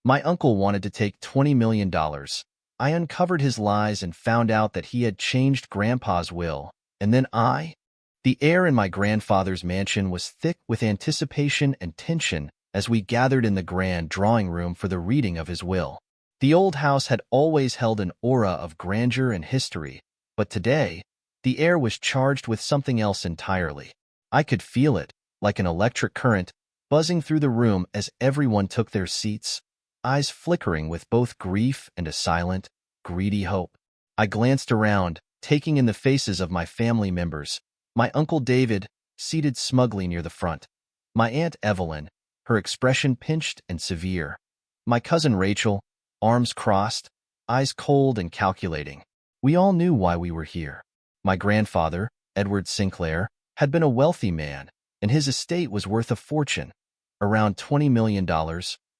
My uncle wanted to take $20 million. I uncovered his lies and found out that he had changed Grandpa's will. And then the air in my grandfather's mansion was thick with anticipation and tension as we gathered in the grand drawing room for the reading of his will. The old house had always held an aura of grandeur and history, but today, the air was charged with something else entirely. I could feel it, like an electric current, buzzing through the room as everyone took their seats, eyes flickering with both grief and a silent, greedy hope. I glanced around, taking in the faces of my family members. My Uncle David, seated smugly near the front. My Aunt Evelyn, her expression pinched and severe. My cousin Rachel, arms crossed, eyes cold and calculating. We all knew why we were here. My grandfather, Edward Sinclair, had been a wealthy man, and his estate was worth a fortune, around $20 million,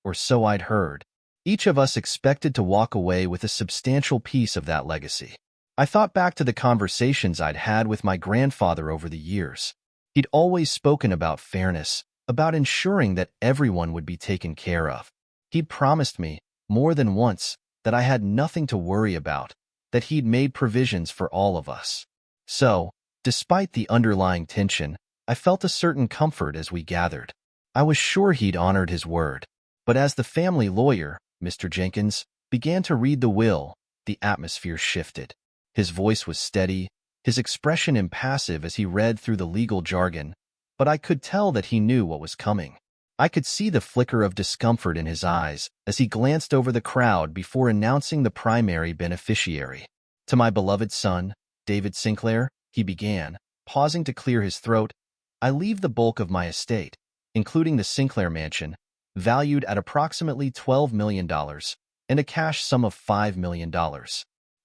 or so I'd heard. Each of us expected to walk away with a substantial piece of that legacy. I thought back to the conversations I'd had with my grandfather over the years. He'd always spoken about fairness, about ensuring that everyone would be taken care of. He'd promised me, more than once, that I had nothing to worry about, that he'd made provisions for all of us. So, despite the underlying tension, I felt a certain comfort as we gathered. I was sure he'd honored his word. But as the family lawyer, Mr. Jenkins, began to read the will, the atmosphere shifted. His voice was steady, his expression impassive as he read through the legal jargon, but I could tell that he knew what was coming. I could see the flicker of discomfort in his eyes as he glanced over the crowd before announcing the primary beneficiary. To my beloved son, David Sinclair, he began, pausing to clear his throat, I leave the bulk of my estate, including the Sinclair mansion, valued at approximately $12 million, and a cash sum of $5 million.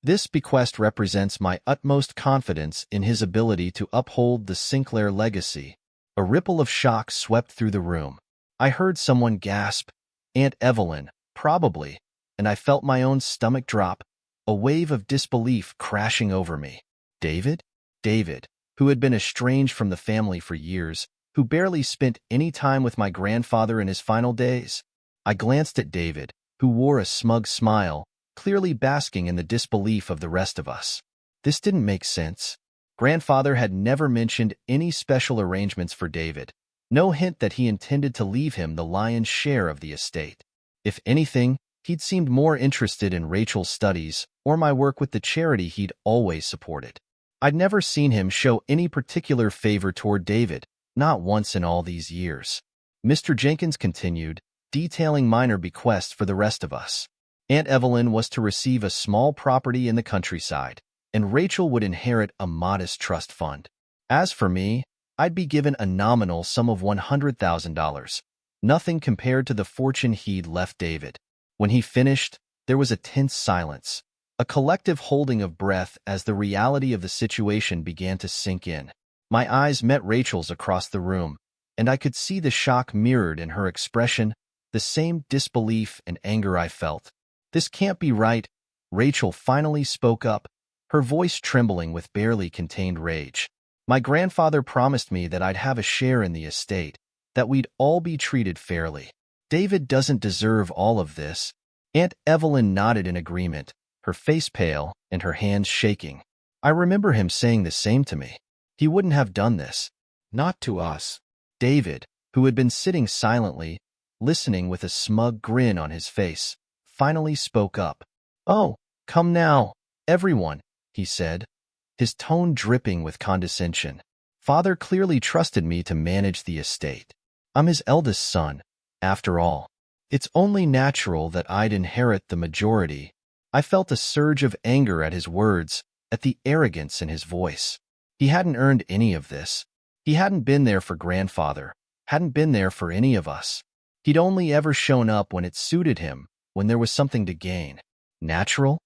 This bequest represents my utmost confidence in his ability to uphold the Sinclair legacy. A ripple of shock swept through the room. I heard someone gasp, Aunt Evelyn, probably, and I felt my own stomach drop, a wave of disbelief crashing over me. David? David, who had been estranged from the family for years, who barely spent any time with my grandfather in his final days. I glanced at David, who wore a smug smile, clearly basking in the disbelief of the rest of us. This didn't make sense. Grandfather had never mentioned any special arrangements for David, no hint that he intended to leave him the lion's share of the estate. If anything, he'd seemed more interested in Rachel's studies or my work with the charity he'd always supported. I'd never seen him show any particular favor toward David, not once in all these years. Mr. Jenkins continued, detailing minor bequests for the rest of us. Aunt Evelyn was to receive a small property in the countryside, and Rachel would inherit a modest trust fund. As for me, I'd be given a nominal sum of $100,000, nothing compared to the fortune he'd left David. When he finished, there was a tense silence, a collective holding of breath as the reality of the situation began to sink in. My eyes met Rachel's across the room, and I could see the shock mirrored in her expression, the same disbelief and anger I felt. This can't be right, Rachel finally spoke up, her voice trembling with barely contained rage. My grandfather promised me that I'd have a share in the estate, that we'd all be treated fairly. David doesn't deserve all of this. Aunt Evelyn nodded in agreement, her face pale and her hands shaking. I remember him saying the same to me. He wouldn't have done this. Not to us. David, who had been sitting silently, listening with a smug grin on his face, finally spoke up. Oh, come now, everyone, he said, his tone dripping with condescension. Father clearly trusted me to manage the estate. I'm his eldest son, after all. It's only natural that I'd inherit the majority. I felt a surge of anger at his words, at the arrogance in his voice. He hadn't earned any of this. He hadn't been there for grandfather, hadn't been there for any of us. He'd only ever shown up when it suited him, when there was something to gain. Natural?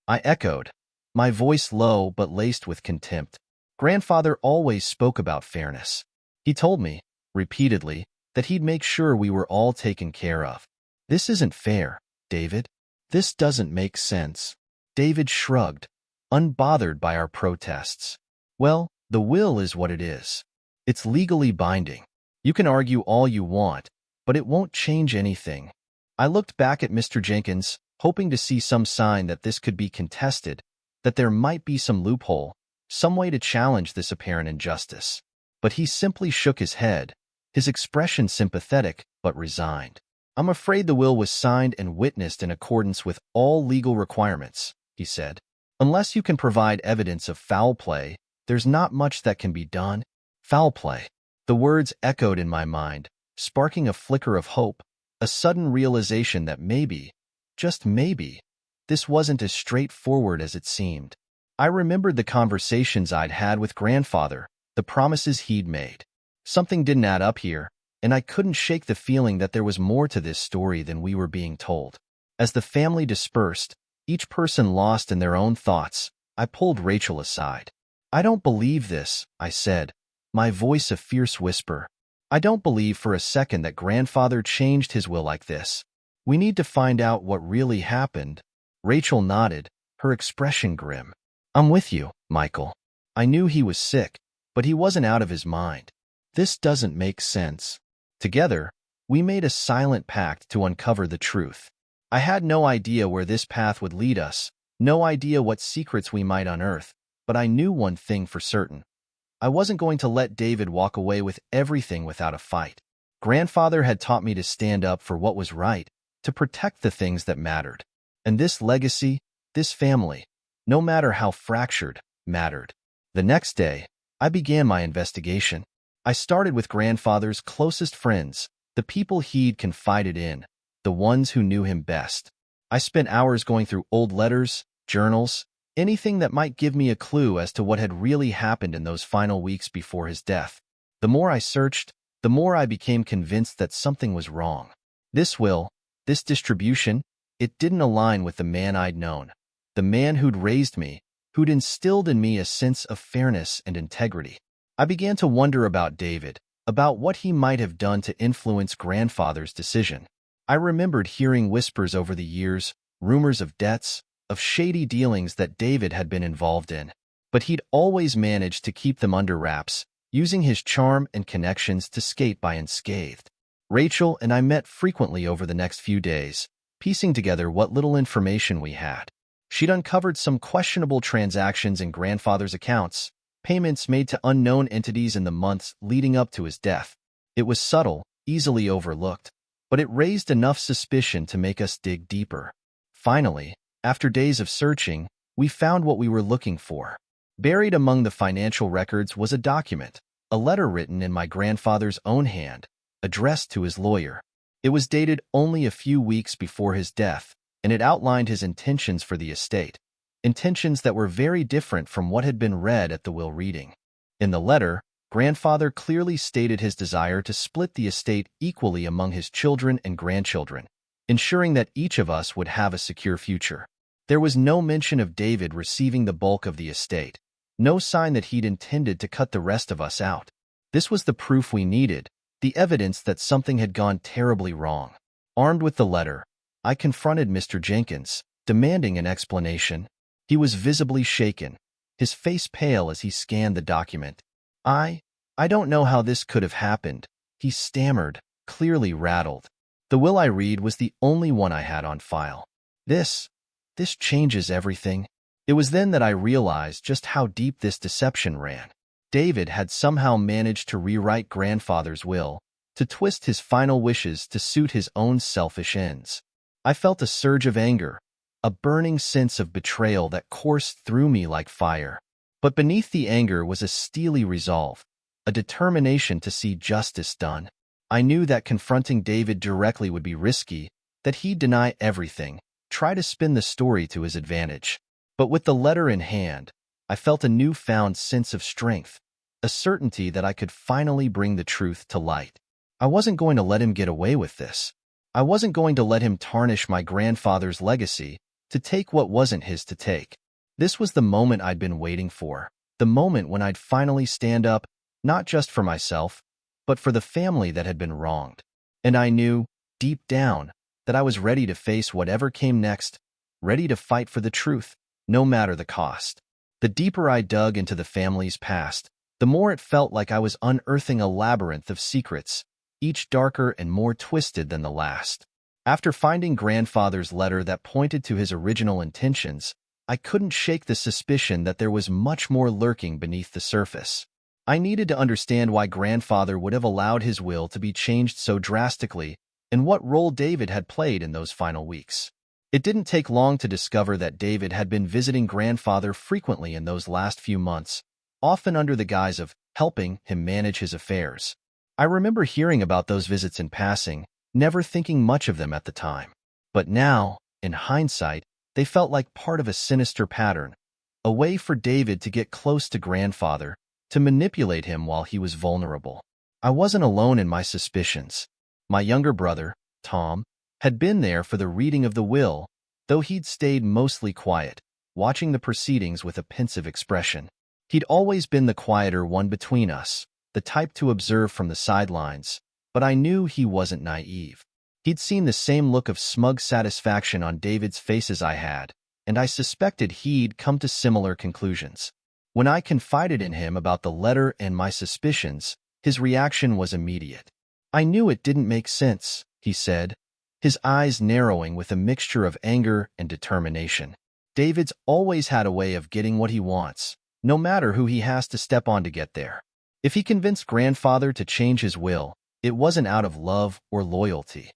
I echoed, my voice low but laced with contempt. Grandfather always spoke about fairness. He told me, repeatedly, that he'd make sure we were all taken care of. This isn't fair, David. This doesn't make sense. David shrugged, unbothered by our protests. Well, the will is what it is. It's legally binding. You can argue all you want, but it won't change anything. I looked back at Mr. Jenkins, hoping to see some sign that this could be contested, that there might be some loophole, some way to challenge this apparent injustice. But he simply shook his head, his expression sympathetic but resigned. "I'm afraid the will was signed and witnessed in accordance with all legal requirements," he said. "Unless you can provide evidence of foul play, there's not much that can be done." Foul play. The words echoed in my mind, sparking a flicker of hope, a sudden realization that maybe, just maybe, this wasn't as straightforward as it seemed. I remembered the conversations I'd had with grandfather, the promises he'd made. Something didn't add up here, and I couldn't shake the feeling that there was more to this story than we were being told. As the family dispersed, each person lost in their own thoughts, I pulled Rachel aside. "I don't believe this," I said, my voice a fierce whisper. "I don't believe for a second that grandfather changed his will like this. We need to find out what really happened." Rachel nodded, her expression grim. "I'm with you, Michael. I knew he was sick, but he wasn't out of his mind. This doesn't make sense." Together, we made a silent pact to uncover the truth. I had no idea where this path would lead us, no idea what secrets we might unearth, but I knew one thing for certain. I wasn't going to let David walk away with everything without a fight. Grandfather had taught me to stand up for what was right, to protect the things that mattered. And this legacy, this family, no matter how fractured, mattered. The next day, I began my investigation. I started with grandfather's closest friends, the people he'd confided in, the ones who knew him best. I spent hours going through old letters, journals, anything that might give me a clue as to what had really happened in those final weeks before his death. The more I searched, the more I became convinced that something was wrong. This will, this distribution, it didn't align with the man I'd known, the man who'd raised me, who'd instilled in me a sense of fairness and integrity. I began to wonder about David, about what he might have done to influence grandfather's decision. I remembered hearing whispers over the years, rumors of debts, of shady dealings that David had been involved in. But he'd always managed to keep them under wraps, using his charm and connections to skate by unscathed. Rachel and I met frequently over the next few days, piecing together what little information we had. She'd uncovered some questionable transactions in grandfather's accounts, payments made to unknown entities in the months leading up to his death. It was subtle, easily overlooked, but it raised enough suspicion to make us dig deeper. Finally, after days of searching, we found what we were looking for. Buried among the financial records was a document, a letter written in my grandfather's own hand, addressed to his lawyer. It was dated only a few weeks before his death, and it outlined his intentions for the estate, intentions that were very different from what had been read at the will reading. In the letter, grandfather clearly stated his desire to split the estate equally among his children and grandchildren, ensuring that each of us would have a secure future. There was no mention of David receiving the bulk of the estate, no sign that he'd intended to cut the rest of us out. This was the proof we needed, the evidence that something had gone terribly wrong. Armed with the letter, I confronted Mr. Jenkins, demanding an explanation. He was visibly shaken, his face pale as he scanned the document. I don't know how this could have happened," he stammered, clearly rattled. "The will I read was the only one I had on file. This changes everything." It was then that I realized just how deep this deception ran. David had somehow managed to rewrite grandfather's will, to twist his final wishes to suit his own selfish ends. I felt a surge of anger, a burning sense of betrayal that coursed through me like fire. But beneath the anger was a steely resolve, a determination to see justice done. I knew that confronting David directly would be risky, that he'd deny everything, try to spin the story to his advantage. But with the letter in hand, I felt a newfound sense of strength, a certainty that I could finally bring the truth to light. I wasn't going to let him get away with this. I wasn't going to let him tarnish my grandfather's legacy, to take what wasn't his to take. This was the moment I'd been waiting for, the moment when I'd finally stand up, not just for myself, but for the family that had been wronged. And I knew, deep down, that I was ready to face whatever came next, ready to fight for the truth, no matter the cost. The deeper I dug into the family's past, the more it felt like I was unearthing a labyrinth of secrets, each darker and more twisted than the last. After finding grandfather's letter that pointed to his original intentions, I couldn't shake the suspicion that there was much more lurking beneath the surface. I needed to understand why grandfather would have allowed his will to be changed so drastically and what role David had played in those final weeks. It didn't take long to discover that David had been visiting grandfather frequently in those last few months, often under the guise of helping him manage his affairs. I remember hearing about those visits in passing, never thinking much of them at the time. But now, in hindsight, they felt like part of a sinister pattern, a way for David to get close to grandfather, to manipulate him while he was vulnerable. I wasn't alone in my suspicions. My younger brother, Tom, had been there for the reading of the will, though he'd stayed mostly quiet, watching the proceedings with a pensive expression. He'd always been the quieter one between us, the type to observe from the sidelines, but I knew he wasn't naive. He'd seen the same look of smug satisfaction on David's face as I had, and I suspected he'd come to similar conclusions. When I confided in him about the letter and my suspicions, his reaction was immediate. "I knew it didn't make sense," he said, his eyes narrowing with a mixture of anger and determination. "David's always had a way of getting what he wants, no matter who he has to step on to get there. If he convinced grandfather to change his will, it wasn't out of love or loyalty.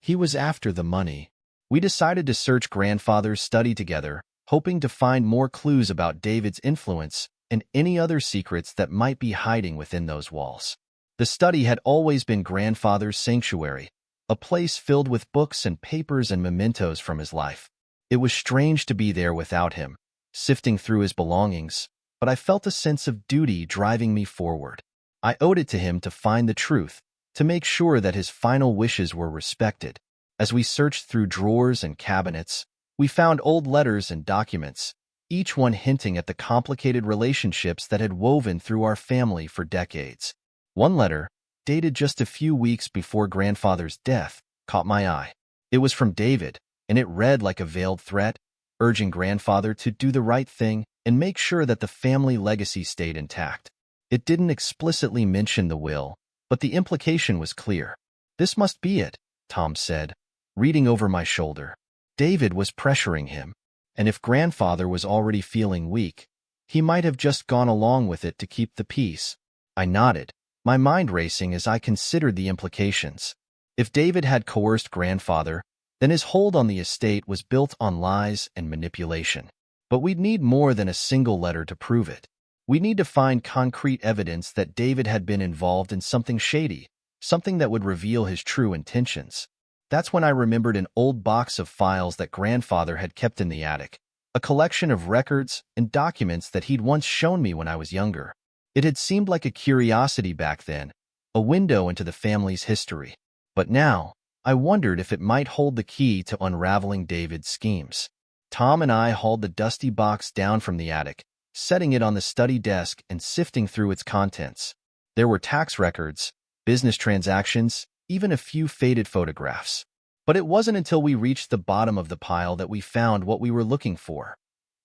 He was after the money." We decided to search grandfather's study together, hoping to find more clues about David's influence and any other secrets that might be hiding within those walls. The study had always been grandfather's sanctuary, a place filled with books and papers and mementos from his life. It was strange to be there without him, sifting through his belongings, but I felt a sense of duty driving me forward. I owed it to him to find the truth, to make sure that his final wishes were respected. As we searched through drawers and cabinets, we found old letters and documents, each one hinting at the complicated relationships that had woven through our family for decades. One letter, dated just a few weeks before grandfather's death, caught my eye. It was from David, and it read like a veiled threat, urging grandfather to do the right thing and make sure that the family legacy stayed intact. It didn't explicitly mention the will, but the implication was clear. "This must be it," Tom said, reading over my shoulder. David was pressuring him, and if grandfather was already feeling weak, he might have just gone along with it to keep the peace. I nodded, my mind racing as I considered the implications. If David had coerced grandfather, then his hold on the estate was built on lies and manipulation. But we'd need more than a single letter to prove it. We'd need to find concrete evidence that David had been involved in something shady, something that would reveal his true intentions. That's when I remembered an old box of files that grandfather had kept in the attic, a collection of records and documents that he'd once shown me when I was younger. It had seemed like a curiosity back then, a window into the family's history. But now, I wondered if it might hold the key to unraveling David's schemes. Tom and I hauled the dusty box down from the attic, setting it on the study desk and sifting through its contents. There were tax records, business transactions, even a few faded photographs. But it wasn't until we reached the bottom of the pile that we found what we were looking for.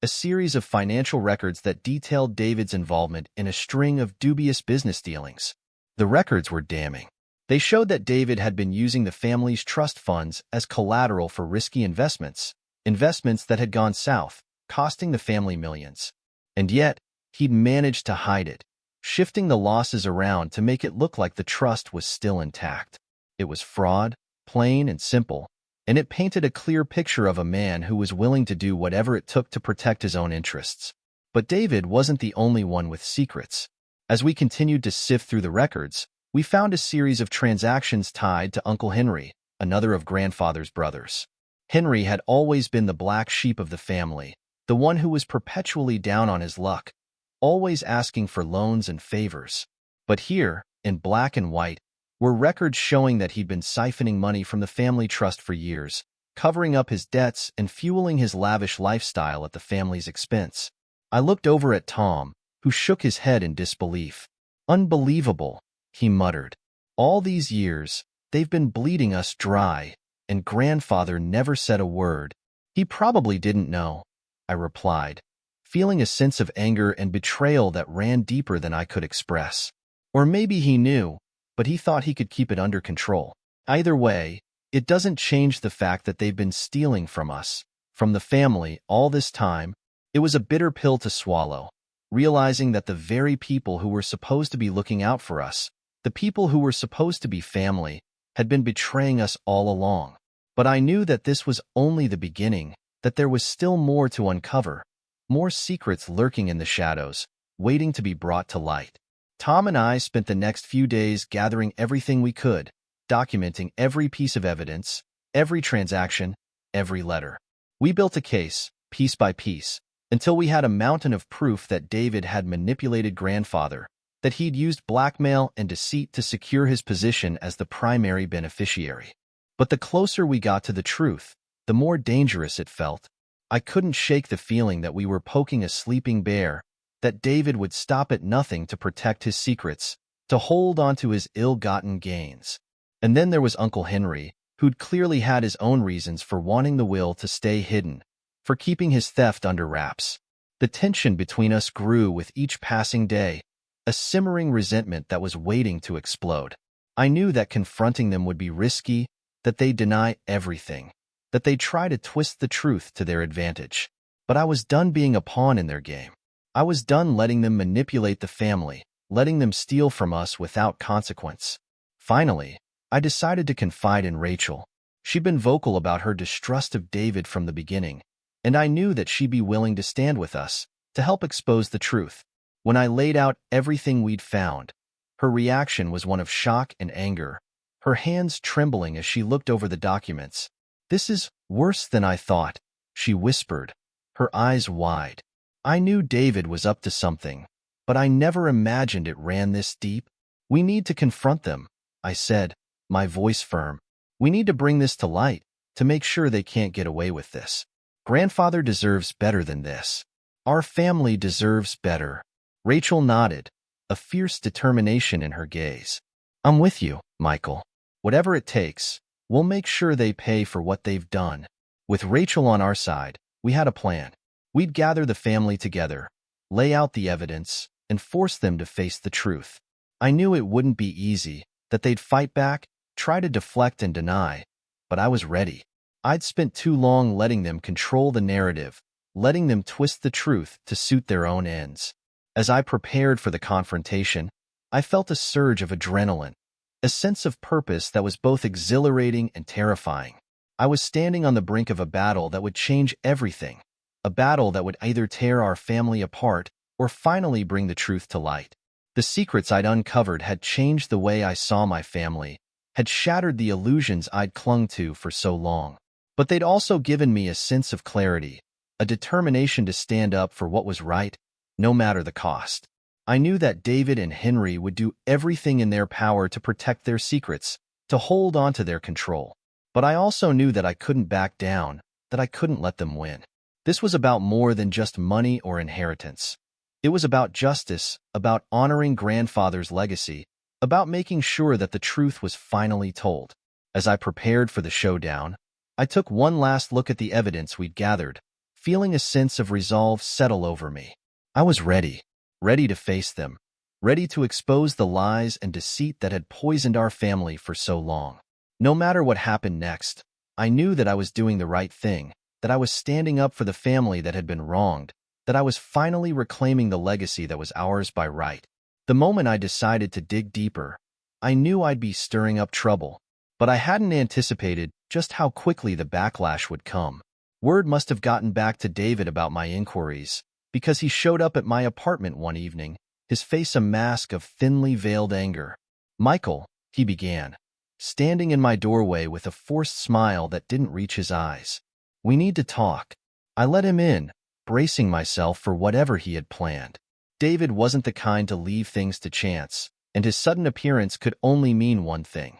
A series of financial records that detailed David's involvement in a string of dubious business dealings. The records were damning. They showed that David had been using the family's trust funds as collateral for risky investments that had gone south, costing the family millions. And yet, he'd managed to hide it, shifting the losses around to make it look like the trust was still intact. It was fraud, plain and simple, and it painted a clear picture of a man who was willing to do whatever it took to protect his own interests. But David wasn't the only one with secrets. As we continued to sift through the records, we found a series of transactions tied to Uncle Henry, another of grandfather's brothers. Henry had always been the black sheep of the family, the one who was perpetually down on his luck, always asking for loans and favors. But here, in black and white, were records showing that he'd been siphoning money from the family trust for years, covering up his debts and fueling his lavish lifestyle at the family's expense. I looked over at Tom, who shook his head in disbelief. "Unbelievable," he muttered. "All these years, they've been bleeding us dry, and grandfather never said a word." "He probably didn't know," I replied, feeling a sense of anger and betrayal that ran deeper than I could express. Or maybe he knew, but he thought he could keep it under control. Either way, It doesn't change the fact that they've been stealing from us, from the family, all this time. It was a bitter pill to swallow, realizing that the very people who were supposed to be looking out for us, the people who were supposed to be family, had been betraying us all along. But I knew that this was only the beginning, that there was still more to uncover, more secrets lurking in the shadows, waiting to be brought to light. Tom and I spent the next few days gathering everything we could, documenting every piece of evidence, every transaction, every letter. We built a case, piece by piece, until we had a mountain of proof that David had manipulated grandfather, that he'd used blackmail and deceit to secure his position as the primary beneficiary. But the closer we got to the truth, the more dangerous it felt. I couldn't shake the feeling that we were poking a sleeping bear, that David would stop at nothing to protect his secrets, to hold on to his ill-gotten gains. And then there was Uncle Henry, who'd clearly had his own reasons for wanting the will to stay hidden, for keeping his theft under wraps. The tension between us grew with each passing day, a simmering resentment that was waiting to explode. I knew that confronting them would be risky, that they'd deny everything, that they'd try to twist the truth to their advantage. But I was done being a pawn in their game. I was done letting them manipulate the family, letting them steal from us without consequence. Finally, I decided to confide in Rachel. She'd been vocal about her distrust of David from the beginning, and I knew that she'd be willing to stand with us, to help expose the truth. When I laid out everything we'd found, her reaction was one of shock and anger, her hands trembling as she looked over the documents. "This is worse than I thought," she whispered, her eyes wide. I knew David was up to something, but I never imagined it ran this deep. "We need to confront them," I said, my voice firm. "We need to bring this to light, to make sure they can't get away with this. Grandfather deserves better than this. Our family deserves better." Rachel nodded, a fierce determination in her gaze. "I'm with you, Michael. Whatever it takes, we'll make sure they pay for what they've done." With Rachel on our side, we had a plan. We'd gather the family together, lay out the evidence, and force them to face the truth. I knew it wouldn't be easy, that they'd fight back, try to deflect and deny, but I was ready. I'd spent too long letting them control the narrative, letting them twist the truth to suit their own ends. As I prepared for the confrontation, I felt a surge of adrenaline, a sense of purpose that was both exhilarating and terrifying. I was standing on the brink of a battle that would change everything, a battle that would either tear our family apart or finally bring the truth to light. The secrets I'd uncovered had changed the way I saw my family, had shattered the illusions I'd clung to for so long. But they'd also given me a sense of clarity, a determination to stand up for what was right, no matter the cost. I knew that David and Henry would do everything in their power to protect their secrets, to hold on to their control. But I also knew that I couldn't back down, that I couldn't let them win. This was about more than just money or inheritance. It was about justice, about honoring grandfather's legacy, about making sure that the truth was finally told. As I prepared for the showdown, I took one last look at the evidence we'd gathered, feeling a sense of resolve settle over me. I was ready to face them, ready to expose the lies and deceit that had poisoned our family for so long. No matter what happened next, I knew that I was doing the right thing, that I was standing up for the family that had been wronged, that I was finally reclaiming the legacy that was ours by right. The moment I decided to dig deeper, I knew I'd be stirring up trouble, but I hadn't anticipated just how quickly the backlash would come. Word must have gotten back to David about my inquiries, because he showed up at my apartment one evening, his face a mask of thinly veiled anger. "Michael," he began, standing in my doorway with a forced smile that didn't reach his eyes. "We need to talk." I let him in, bracing myself for whatever he had planned. David wasn't the kind to leave things to chance, and his sudden appearance could only mean one thing.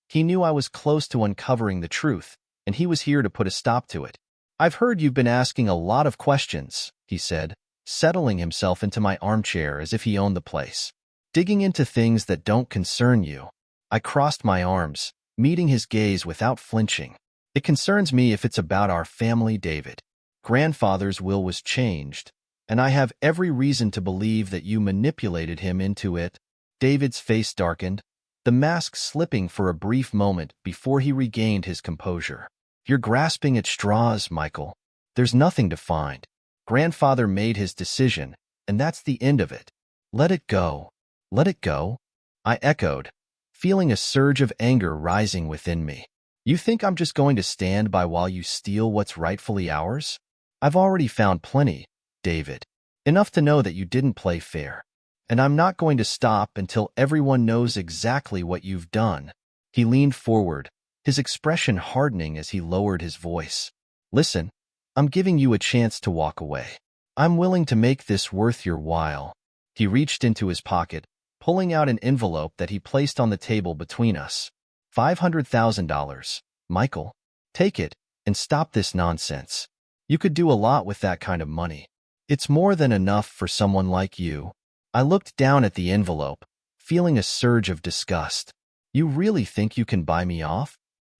He knew I was close to uncovering the truth, and he was here to put a stop to it. "I've heard you've been asking a lot of questions," he said, settling himself into my armchair as if he owned the place. "Digging into things that don't concern you." I crossed my arms, meeting his gaze without flinching. "It concerns me if it's about our family, David. Grandfather's will was changed, and I have every reason to believe that you manipulated him into it." David's face darkened, the mask slipping for a brief moment before he regained his composure. You're grasping at straws, Michael. There's nothing to find. Grandfather made his decision, and that's the end of it. Let it go. Let it go? I echoed, feeling a surge of anger rising within me. You think I'm just going to stand by while you steal what's rightfully ours? I've already found plenty, David. Enough to know that you didn't play fair. And I'm not going to stop until everyone knows exactly what you've done. He leaned forward, his expression hardening as he lowered his voice. Listen, I'm giving you a chance to walk away. I'm willing to make this worth your while. He reached into his pocket, pulling out an envelope that he placed on the table between us. $500,000. Michael, take it and stop this nonsense. You could do a lot with that kind of money. It's more than enough for someone like you. I looked down at the envelope, feeling a surge of disgust. You really think you can buy me off?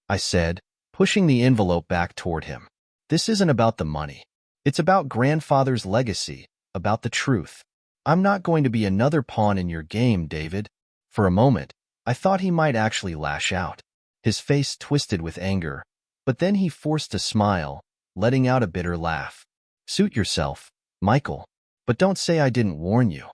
I said, pushing the envelope back toward him. This isn't about the money. It's about grandfather's legacy, about the truth. I'm not going to be another pawn in your game, David. For a moment, I thought he might actually lash out. His face twisted with anger, but then he forced a smile, letting out a bitter laugh. Suit yourself, Michael, but don't say I didn't warn you.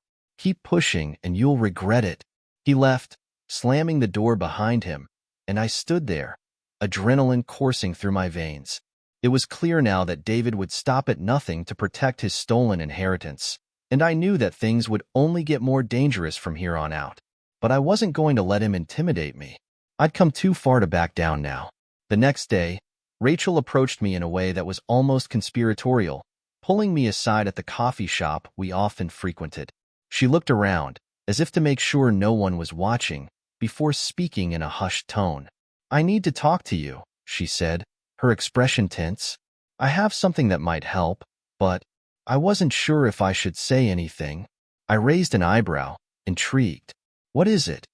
Keep pushing and you'll regret it. He left, slamming the door behind him, and I stood there, adrenaline coursing through my veins. It was clear now that David would stop at nothing to protect his stolen inheritance, and I knew that things would only get more dangerous from here on out. But I wasn't going to let him intimidate me. I'd come too far to back down now. The next day, Rachel approached me in a way that was almost conspiratorial, pulling me aside at the coffee shop we often frequented. She looked around, as if to make sure no one was watching, before speaking in a hushed tone. I need to talk to you, she said, her expression tense. I have something that might help, but I wasn't sure if I should say anything. I raised an eyebrow, intrigued. What is it?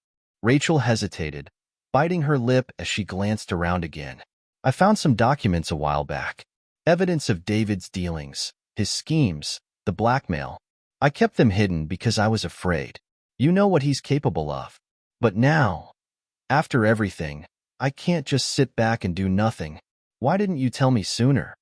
Rachel hesitated, biting her lip as she glanced around again. I found some documents a while back. Evidence of David's dealings, his schemes, the blackmail. I kept them hidden because I was afraid. You know what he's capable of. But now, after everything, I can't just sit back and do nothing. Why didn't you tell me sooner?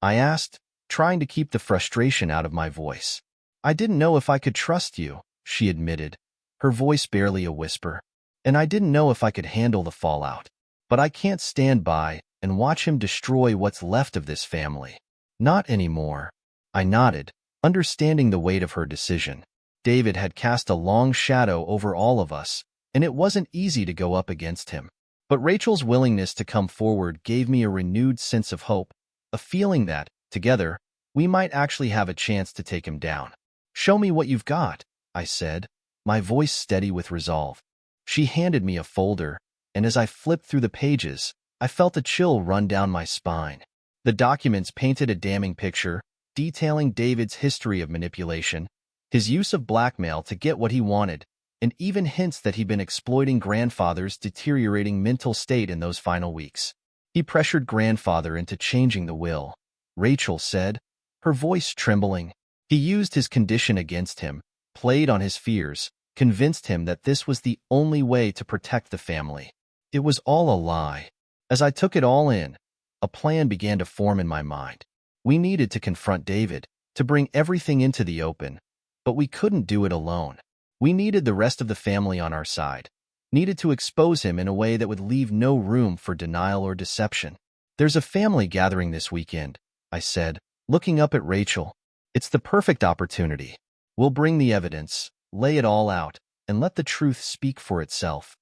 I asked, trying to keep the frustration out of my voice. I didn't know if I could trust you, she admitted, her voice barely a whisper. And I didn't know if I could handle the fallout. But I can't stand by and watch him destroy what's left of this family. Not anymore. I nodded, understanding the weight of her decision. David had cast a long shadow over all of us, and it wasn't easy to go up against him. But Rachel's willingness to come forward gave me a renewed sense of hope, a feeling that, together, we might actually have a chance to take him down. Show me what you've got, I said, my voice steady with resolve. She handed me a folder, and as I flipped through the pages, I felt a chill run down my spine. The documents painted a damning picture, detailing David's history of manipulation, his use of blackmail to get what he wanted, and even hints that he'd been exploiting grandfather's deteriorating mental state in those final weeks. He pressured grandfather into changing the will, Rachel said, her voice trembling. He used his condition against him, played on his fears, convinced him that this was the only way to protect the family. It was all a lie. As I took it all in, a plan began to form in my mind. We needed to confront David, to bring everything into the open, but we couldn't do it alone. We needed the rest of the family on our side, needed to expose him in a way that would leave no room for denial or deception. There's a family gathering this weekend, I said, looking up at Rachel. It's the perfect opportunity. We'll bring the evidence, lay it all out, and let the truth speak for itself.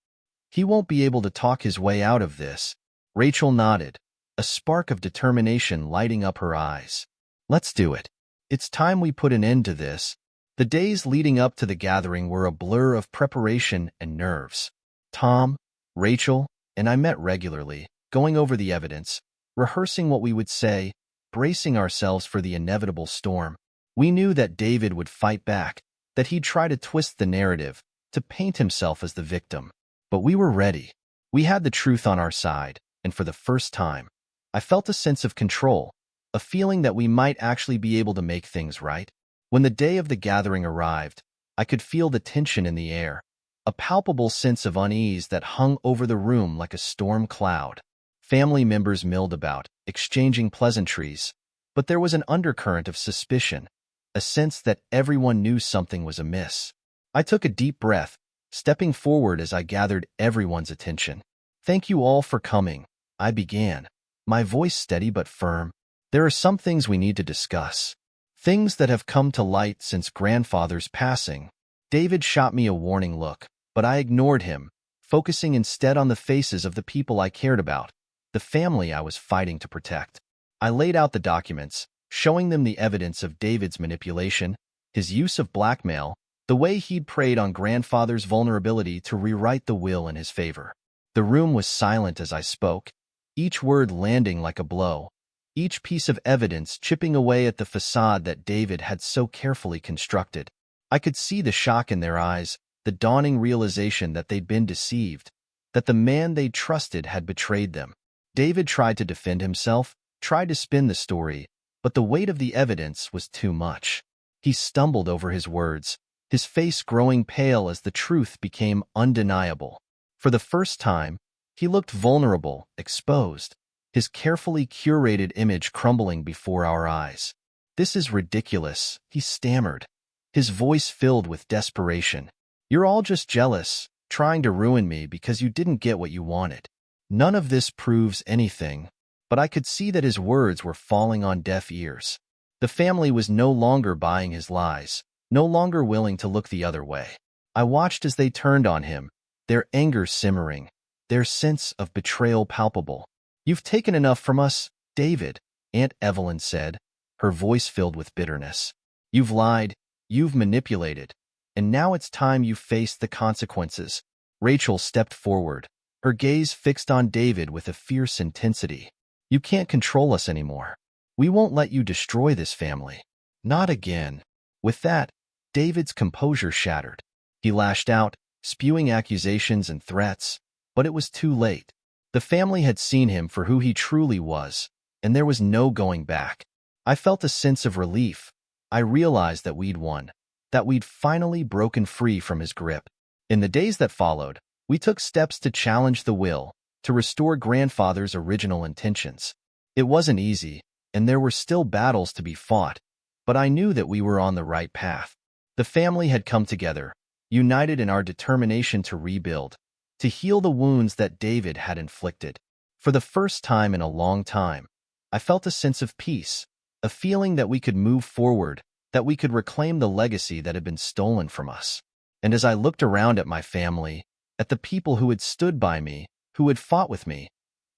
He won't be able to talk his way out of this. Rachel nodded, a spark of determination lighting up her eyes. Let's do it. It's time we put an end to this. The days leading up to the gathering were a blur of preparation and nerves. Tom, Rachel, and I met regularly, going over the evidence, rehearsing what we would say, bracing ourselves for the inevitable storm. We knew that David would fight back, that he'd try to twist the narrative, to paint himself as the victim. But we were ready. We had the truth on our side, and for the first time, I felt a sense of control, a feeling that we might actually be able to make things right. When the day of the gathering arrived, I could feel the tension in the air, a palpable sense of unease that hung over the room like a storm cloud. Family members milled about, exchanging pleasantries, but there was an undercurrent of suspicion, a sense that everyone knew something was amiss. I took a deep breath, stepping forward as I gathered everyone's attention. "Thank you all for coming," I began, my voice steady but firm. "There are some things we need to discuss. Things that have come to light since grandfather's passing." David shot me a warning look, but I ignored him, focusing instead on the faces of the people I cared about, the family I was fighting to protect. I laid out the documents, showing them the evidence of David's manipulation, his use of blackmail, the way he'd preyed on grandfather's vulnerability to rewrite the will in his favor. The room was silent as I spoke, each word landing like a blow, each piece of evidence chipping away at the facade that David had so carefully constructed. I could see the shock in their eyes, the dawning realization that they'd been deceived, that the man they trusted had betrayed them. David tried to defend himself, tried to spin the story, but the weight of the evidence was too much. He stumbled over his words, his face growing pale as the truth became undeniable. For the first time, he looked vulnerable, exposed, his carefully curated image crumbling before our eyes. "This is ridiculous," he stammered, his voice filled with desperation. "You're all just jealous, trying to ruin me because you didn't get what you wanted. None of this proves anything." But I could see that his words were falling on deaf ears. The family was no longer buying his lies, no longer willing to look the other way. I watched as they turned on him, their anger simmering, their sense of betrayal palpable. "You've taken enough from us, David," Aunt Evelyn said, her voice filled with bitterness. "You've lied, you've manipulated, and now it's time you faced the consequences." Rachel stepped forward, her gaze fixed on David with a fierce intensity. "You can't control us anymore. We won't let you destroy this family. Not again." With that, David's composure shattered. He lashed out, spewing accusations and threats, but it was too late. The family had seen him for who he truly was, and there was no going back. I felt a sense of relief. I realized that we'd won, that we'd finally broken free from his grip. In the days that followed, we took steps to challenge the will, to restore grandfather's original intentions. It wasn't easy, and there were still battles to be fought, but I knew that we were on the right path. The family had come together, united in our determination to rebuild, to heal the wounds that David had inflicted. For the first time in a long time, I felt a sense of peace, a feeling that we could move forward, that we could reclaim the legacy that had been stolen from us. And as I looked around at my family, at the people who had stood by me, who had fought with me,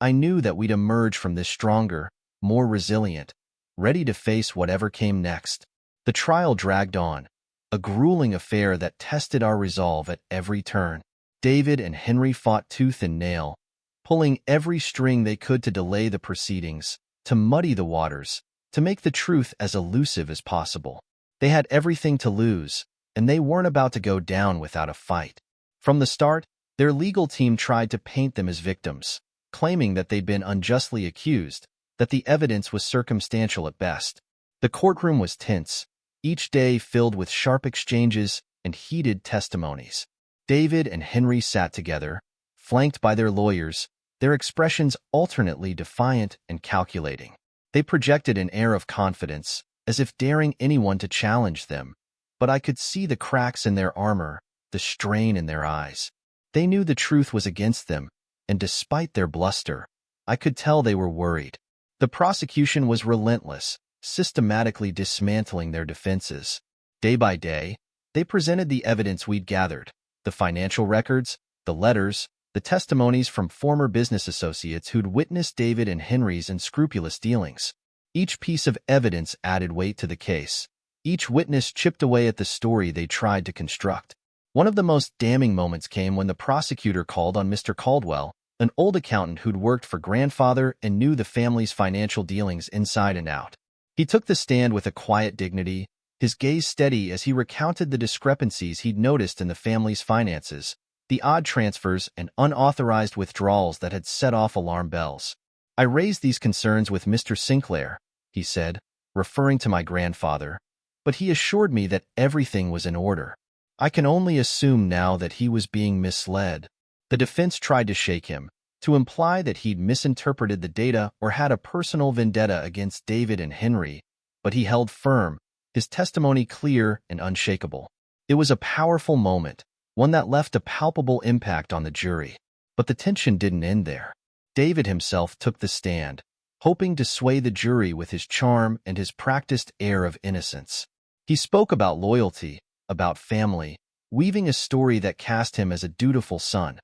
I knew that we'd emerge from this stronger, more resilient, ready to face whatever came next. The trial dragged on, a grueling affair that tested our resolve at every turn. David and Henry fought tooth and nail, pulling every string they could to delay the proceedings, to muddy the waters, to make the truth as elusive as possible. They had everything to lose, and they weren't about to go down without a fight. From the start, their legal team tried to paint them as victims, claiming that they'd been unjustly accused, that the evidence was circumstantial at best. The courtroom was tense, each day filled with sharp exchanges and heated testimonies. David and Henry sat together, flanked by their lawyers, their expressions alternately defiant and calculating. They projected an air of confidence, as if daring anyone to challenge them, but I could see the cracks in their armor, the strain in their eyes. They knew the truth was against them, and despite their bluster, I could tell they were worried. The prosecution was relentless, systematically dismantling their defenses. Day by day, they presented the evidence we'd gathered, the financial records, the letters, the testimonies from former business associates who'd witnessed David and Henry's unscrupulous dealings. Each piece of evidence added weight to the case. Each witness chipped away at the story they tried to construct. One of the most damning moments came when the prosecutor called on Mr. Caldwell, an old accountant who'd worked for grandfather and knew the family's financial dealings inside and out. He took the stand with a quiet dignity, his gaze steady as he recounted the discrepancies he'd noticed in the family's finances, the odd transfers and unauthorized withdrawals that had set off alarm bells. "I raised these concerns with Mr. Sinclair," he said, referring to my grandfather, "but he assured me that everything was in order." I can only assume now that he was being misled. The defense tried to shake him, to imply that he'd misinterpreted the data or had a personal vendetta against David and Henry, but he held firm, his testimony clear and unshakable. It was a powerful moment, one that left a palpable impact on the jury. But the tension didn't end there. David himself took the stand, hoping to sway the jury with his charm and his practiced air of innocence. He spoke about loyalty, about family, weaving a story that cast him as a dutiful son,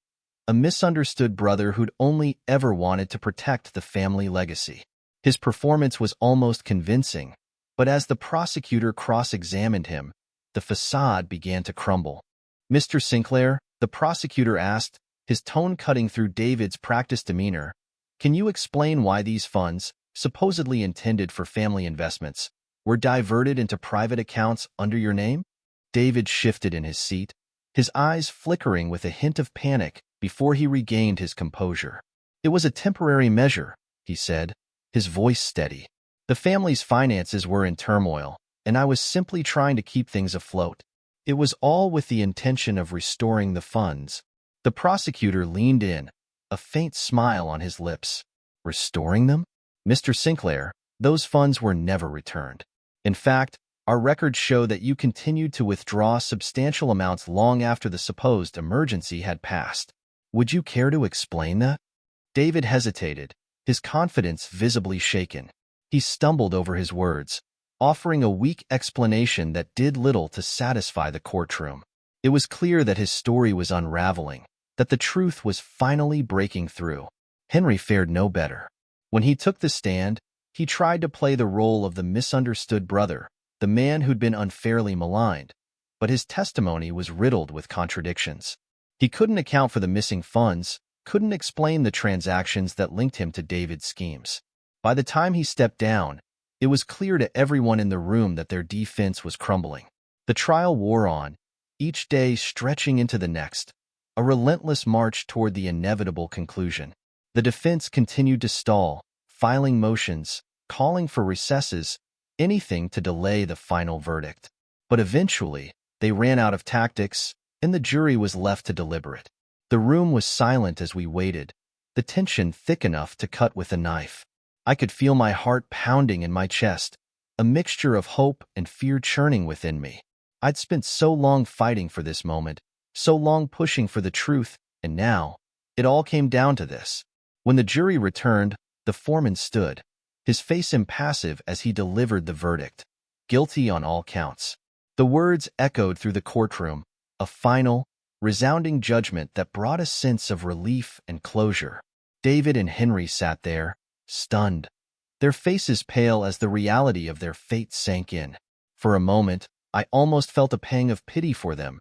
a misunderstood brother who'd only ever wanted to protect the family legacy. His performance was almost convincing, but as the prosecutor cross-examined him, the facade began to crumble. "Mr. Sinclair," the prosecutor asked, his tone cutting through David's practiced demeanor, "can you explain why these funds, supposedly intended for family investments, were diverted into private accounts under your name?" David shifted in his seat, his eyes flickering with a hint of panic before he regained his composure. "It was a temporary measure," he said, his voice steady. "The family's finances were in turmoil, and I was simply trying to keep things afloat. It was all with the intention of restoring the funds." The prosecutor leaned in, a faint smile on his lips. "Restoring them? Mr. Sinclair, those funds were never returned. In fact, our records show that you continued to withdraw substantial amounts long after the supposed emergency had passed. Would you care to explain that?" David hesitated, his confidence visibly shaken. He stumbled over his words, offering a weak explanation that did little to satisfy the courtroom. It was clear that his story was unraveling, that the truth was finally breaking through. Henry fared no better. When he took the stand, he tried to play the role of the misunderstood brother, the man who'd been unfairly maligned, but his testimony was riddled with contradictions. He couldn't account for the missing funds, couldn't explain the transactions that linked him to David's schemes. By the time he stepped down, it was clear to everyone in the room that their defense was crumbling. The trial wore on, each day stretching into the next, a relentless march toward the inevitable conclusion. The defense continued to stall, filing motions, calling for recesses, anything to delay the final verdict. But eventually, they ran out of tactics, and the jury was left to deliberate. The room was silent as we waited, the tension thick enough to cut with a knife. I could feel my heart pounding in my chest, a mixture of hope and fear churning within me. I'd spent so long fighting for this moment, so long pushing for the truth, and now, it all came down to this. When the jury returned, the foreman stood, his face impassive as he delivered the verdict. Guilty on all counts. The words echoed through the courtroom, a final, resounding judgment that brought a sense of relief and closure. David and Henry sat there, stunned, their faces pale as the reality of their fate sank in. For a moment, I almost felt a pang of pity for them,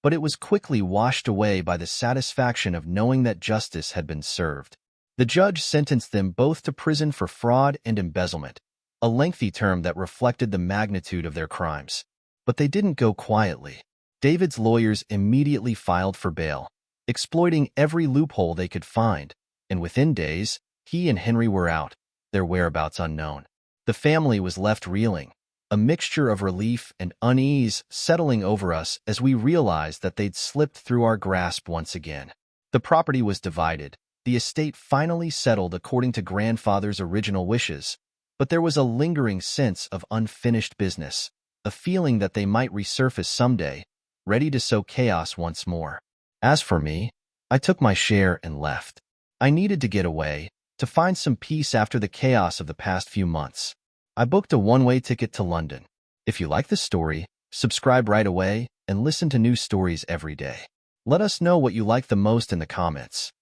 but it was quickly washed away by the satisfaction of knowing that justice had been served. The judge sentenced them both to prison for fraud and embezzlement, a lengthy term that reflected the magnitude of their crimes. But they didn't go quietly. David's lawyers immediately filed for bail, exploiting every loophole they could find, and within days, he and Henry were out, their whereabouts unknown. The family was left reeling, a mixture of relief and unease settling over us as we realized that they'd slipped through our grasp once again. The property was divided, the estate finally settled according to grandfather's original wishes, but there was a lingering sense of unfinished business, a feeling that they might resurface someday, ready to sow chaos once more. As for me, I took my share and left. I needed to get away, to find some peace after the chaos of the past few months. I booked a one-way ticket to London. If you like this story, subscribe right away and listen to new stories every day. Let us know what you like the most in the comments.